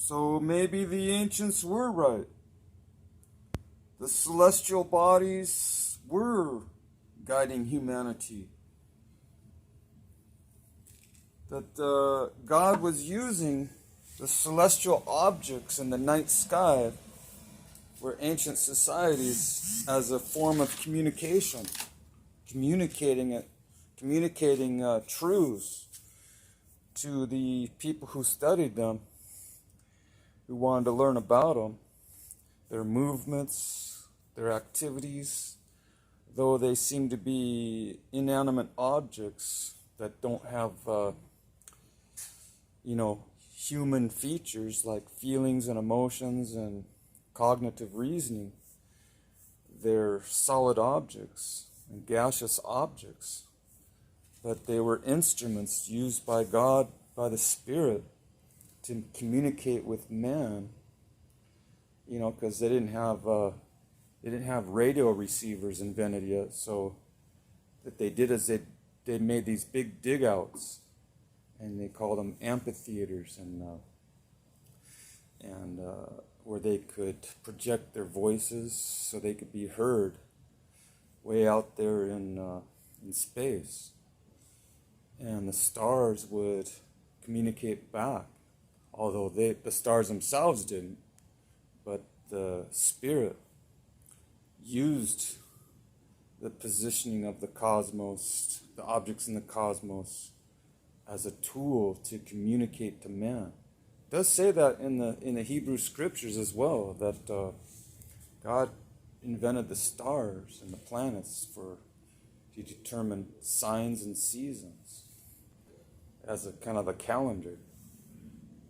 So maybe the ancients were right. The celestial bodies were guiding humanity. That God was using the celestial objects in the night sky for ancient societies as a form of communication, communicating truths to the people who studied them, who wanted to learn about them, their movements, their activities, though they seem to be inanimate objects that don't have, human features like feelings and emotions and cognitive reasoning. They're solid objects and gaseous objects, but they were instruments used by God, by the Spirit, to communicate with man. Because they didn't have radio receivers invented yet. So that they did is they made these big dig outs, and they called them amphitheaters, and where they could project their voices so they could be heard way out there in space. And the stars would communicate back, although the stars themselves didn't. But the Spirit used the positioning of the cosmos, the objects in the cosmos, as a tool to communicate to man. It does say that in the Hebrew scriptures as well, that God invented the stars and the planets to determine signs and seasons as a kind of a calendar.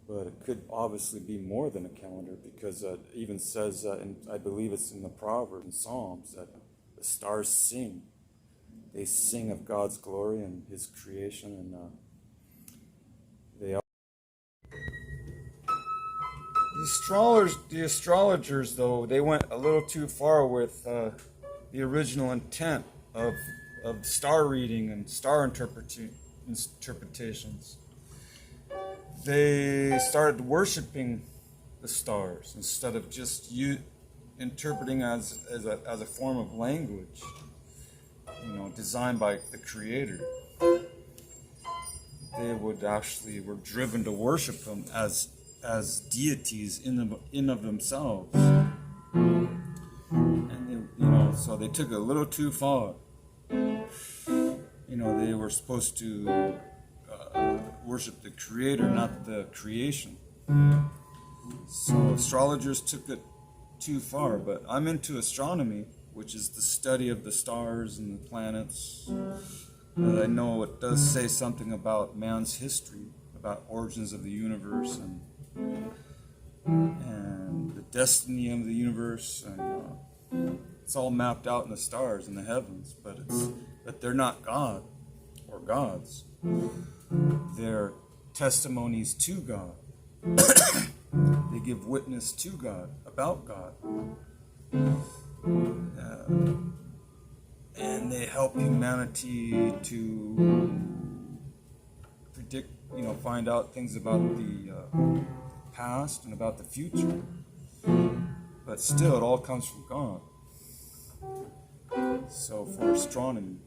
But it could obviously be more than a calendar, because it even says, I believe it's in the Proverbs and Psalms, that the stars sing. They sing of God's glory and His creation, and they are. The astrologers, though, they went a little too far with the original intent of star reading and star interpretations. They started worshiping the stars instead of just interpreting as a form of language, designed by the Creator. They were driven to worship them as deities in of themselves, and so they took it a little too far. They were supposed to worship the Creator, not the creation. So astrologers took it too far, but I'm into astronomy, which is the study of the stars and the planets. And I know it does say something about man's history, about origins of the universe and the destiny of the universe, and it's all mapped out in the stars in the heavens. But they're not God or gods. They're testimonies to God. They give witness to God, about God. And they help humanity to predict, find out things about the past and about the future. But still, it all comes from God. So for astronomy,